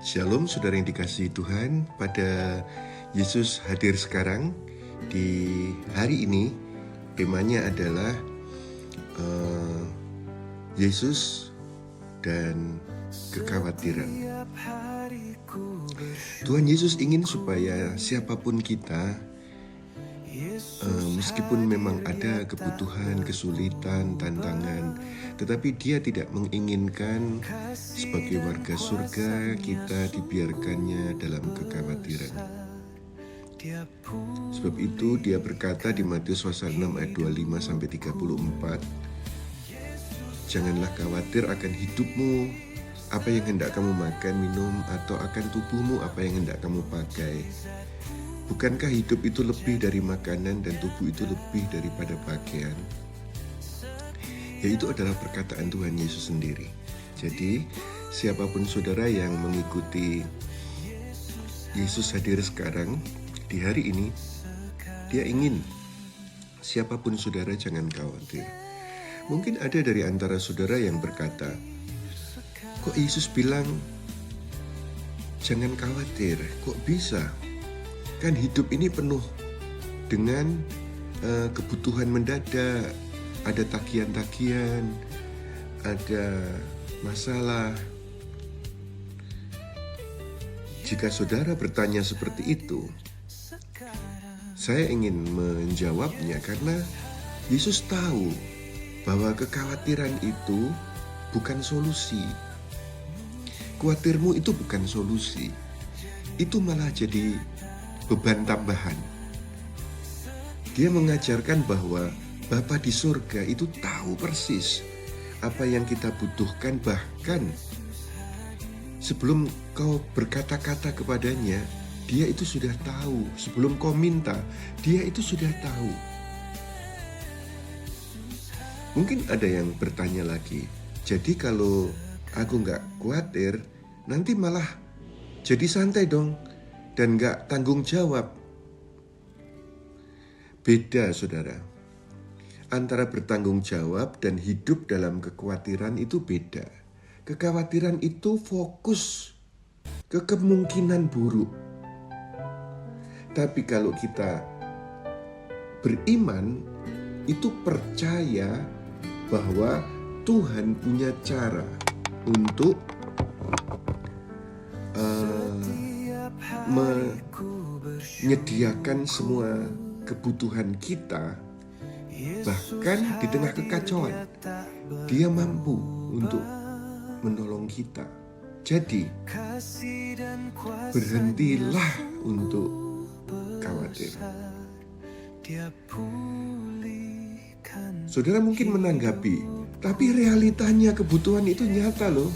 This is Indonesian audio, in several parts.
Shalom saudara yang dikasihi Tuhan, pada Yesus hadir sekarang. Di hari ini temanya adalah Yesus dan kekhawatiran. Tuhan Yesus ingin supaya siapapun kita, meskipun memang ada kebutuhan, kesulitan, tantangan, tetapi Dia tidak menginginkan sebagai warga surga kita dibiarkannya dalam kekhawatiran. Sebab itu Dia berkata di Matius pasal 6 ayat 25-34, janganlah khawatir akan hidupmu, apa yang hendak kamu makan, minum, atau akan tubuhmu, apa yang hendak kamu pakai. Bukankah hidup itu lebih dari makanan dan tubuh itu lebih daripada pakaian? Yaitu adalah perkataan Tuhan Yesus sendiri. Jadi, siapapun saudara yang mengikuti Yesus hadir sekarang, di hari ini, Dia ingin siapapun saudara jangan khawatir. Mungkin ada dari antara saudara yang berkata, kok Yesus bilang jangan khawatir, kok bisa? Kan hidup ini penuh dengan kebutuhan mendadak, ada tagihan-tagihan, ada masalah. Jika saudara bertanya seperti itu, saya ingin menjawabnya karena Yesus tahu bahwa kekhawatiran itu bukan solusi. Khawatirmu itu bukan solusi. Itu malah jadi beban tambahan. Dia mengajarkan bahwa Bapa di surga itu tahu persis apa yang kita butuhkan, bahkan sebelum kau berkata-kata kepadanya, Dia itu sudah tahu. Sebelum kau minta, Dia itu sudah tahu. Mungkin ada yang bertanya lagi, jadi kalau aku nggak khawatir, nanti malah jadi santai dong, dan gak tanggung jawab. Beda saudara. Antara bertanggung jawab dan hidup dalam kekhawatiran itu beda. Kekhawatiran itu fokus ke kemungkinan buruk. Tapi kalau kita beriman, itu percaya bahwa Tuhan punya cara untuk menyediakan semua kebutuhan kita, bahkan di tengah kekacauan Dia mampu untuk menolong kita. Jadi berhentilah untuk khawatir. Saudara mungkin menanggapi, tapi realitanya kebutuhan itu nyata loh.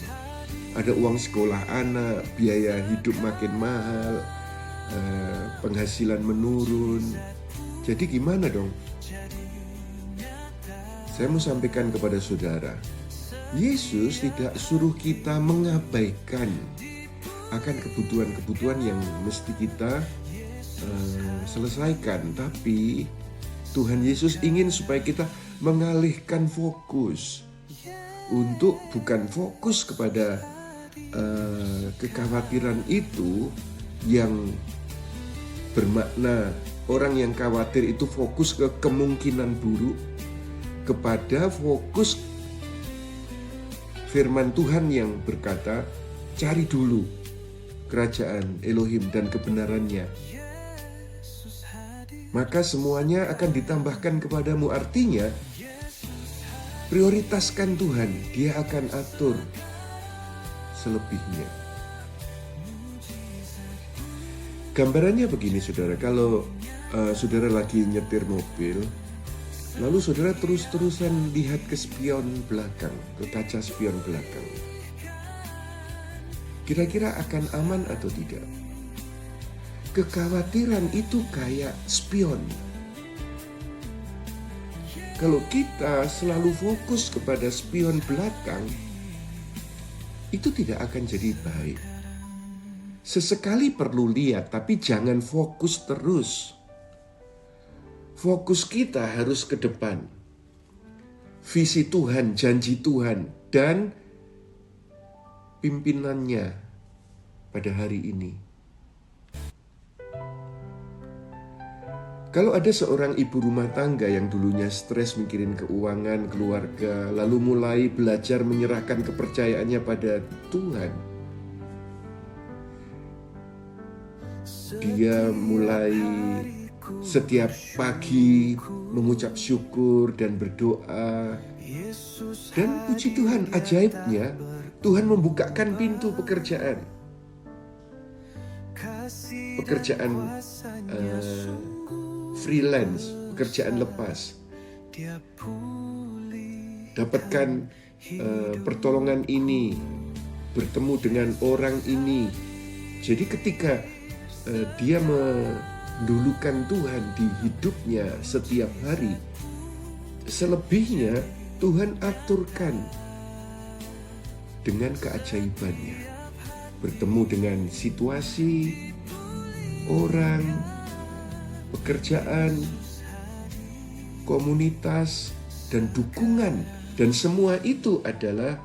Ada uang sekolah anak, biaya hidup makin mahal, penghasilan menurun. Jadi gimana dong? Saya mau sampaikan kepada saudara, Yesus tidak suruh kita mengabaikan akan kebutuhan-kebutuhan yang mesti kita selesaikan. Tapi Tuhan Yesus ingin supaya kita mengalihkan fokus untuk bukan fokus kepada kekhawatiran itu yang bermakna orang yang khawatir itu fokus ke kemungkinan buruk, kepada fokus firman Tuhan yang berkata, cari dulu kerajaan Elohim dan kebenarannya, maka semuanya akan ditambahkan kepadamu. Artinya, prioritaskan Tuhan, Dia akan atur selebihnya. Gambarannya begini saudara, kalau saudara lagi nyetir mobil, lalu saudara terus-terusan lihat ke spion belakang, ke kaca spion belakang, kira-kira akan aman atau tidak? Kekhawatiran itu kayak spion. Kalau kita selalu fokus kepada spion belakang, itu tidak akan jadi baik. Sesekali perlu lihat, tapi jangan fokus terus. Fokus kita harus ke depan. Visi Tuhan, janji Tuhan, dan pimpinannya, pada hari ini. Kalau ada seorang ibu rumah tangga yang dulunya stres mikirin keuangan keluarga, lalu mulai belajar menyerahkan kepercayaannya pada Tuhan, dia mulai setiap pagi mengucap syukur dan berdoa. Dan puji Tuhan, ajaibnya Tuhan membukakan pintu pekerjaan freelance, pekerjaan lepas, dapatkan pertolongan ini, bertemu dengan orang ini. Jadi ketika dia mendulukan Tuhan di hidupnya setiap hari, selebihnya Tuhan aturkan dengan keajaibannya. Bertemu dengan situasi, orang, pekerjaan, komunitas, dan dukungan. Dan semua itu adalah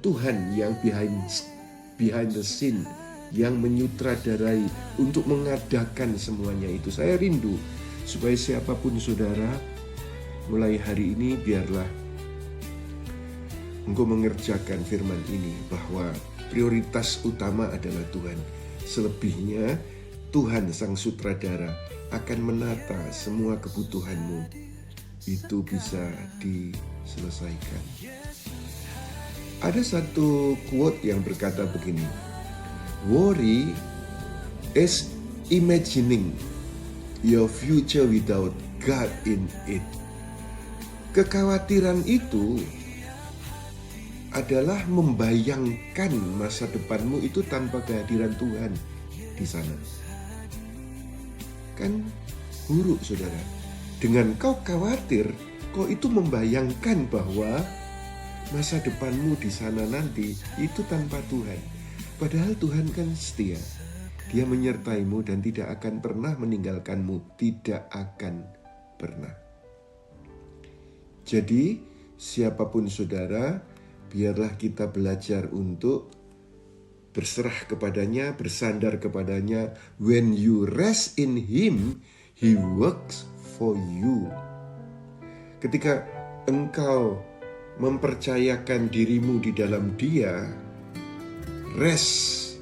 Tuhan yang behind the scene, yang menyutradarai untuk mengadakan semuanya itu. Saya rindu supaya siapapun saudara, mulai hari ini biarlah engkau mengerjakan firman ini, bahwa prioritas utama adalah Tuhan. Selebihnya Tuhan Sang Sutradara akan menata semua kebutuhanmu. Itu bisa diselesaikan. Ada satu quote yang berkata begini, "Worry is imagining your future without God in it." Kekhawatiran itu adalah membayangkan masa depanmu itu tanpa kehadiran Tuhan di sana. Kan buruk, saudara. Dengan kau khawatir, kau itu membayangkan bahwa masa depanmu di sana nanti itu tanpa Tuhan. Padahal Tuhan kan setia. Dia menyertaimu dan tidak akan pernah meninggalkanmu. Tidak akan pernah. Jadi, siapapun saudara, biarlah kita belajar untuk berserah kepadanya, bersandar kepadanya. When you rest in Him, He works for you. Ketika engkau mempercayakan dirimu di dalam Dia, rest,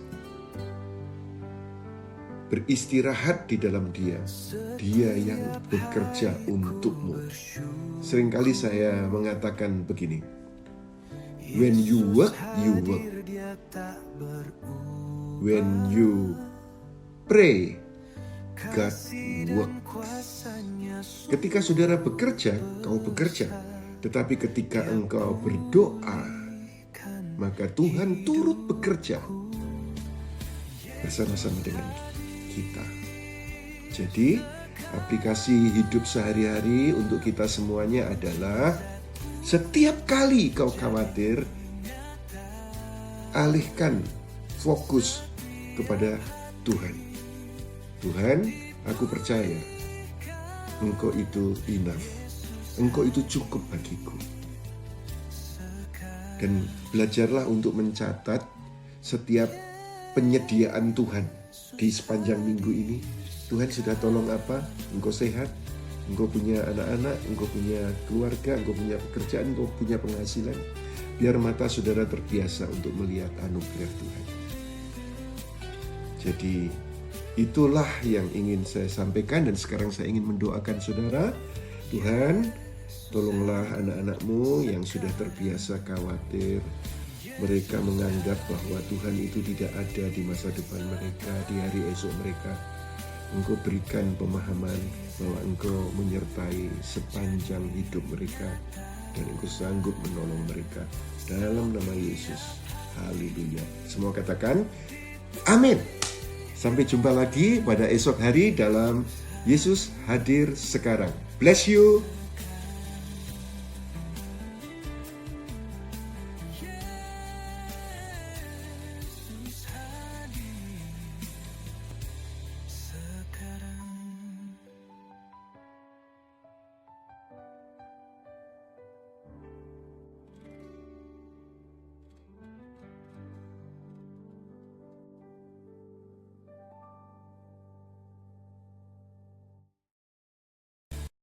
beristirahat di dalam Dia. Dia yang bekerja untukmu. Seringkali saya mengatakan begini, when you work, you work. When you pray, God works. Ketika saudara bekerja, kau bekerja. Tetapi ketika engkau berdoa, maka Tuhan turut bekerja bersama-sama dengan kita. Jadi, aplikasi hidup sehari-hari untuk kita semuanya adalah setiap kali kau khawatir, alihkan fokus kepada Tuhan. Tuhan, aku percaya Engkau itu enough. Engkau itu cukup bagiku. Dan belajarlah untuk mencatat setiap penyediaan Tuhan di sepanjang minggu ini. Tuhan sudah tolong apa? Engkau sehat, engkau punya anak-anak, engkau punya keluarga, engkau punya pekerjaan, engkau punya penghasilan. Biar mata saudara terbiasa untuk melihat anugerah Tuhan. Jadi itulah yang ingin saya sampaikan, dan sekarang saya ingin mendoakan saudara. Tuhan, tolonglah anak-anakmu yang sudah terbiasa khawatir. Mereka menganggap bahwa Tuhan itu tidak ada di masa depan mereka, di hari esok mereka. Engkau berikan pemahaman bahwa Engkau menyertai sepanjang hidup mereka, dan Engkau sanggup menolong mereka. Dalam nama Yesus. Haleluya. Semua katakan amin. Sampai jumpa lagi pada esok hari dalam Yesus Hadir Sekarang. Bless you.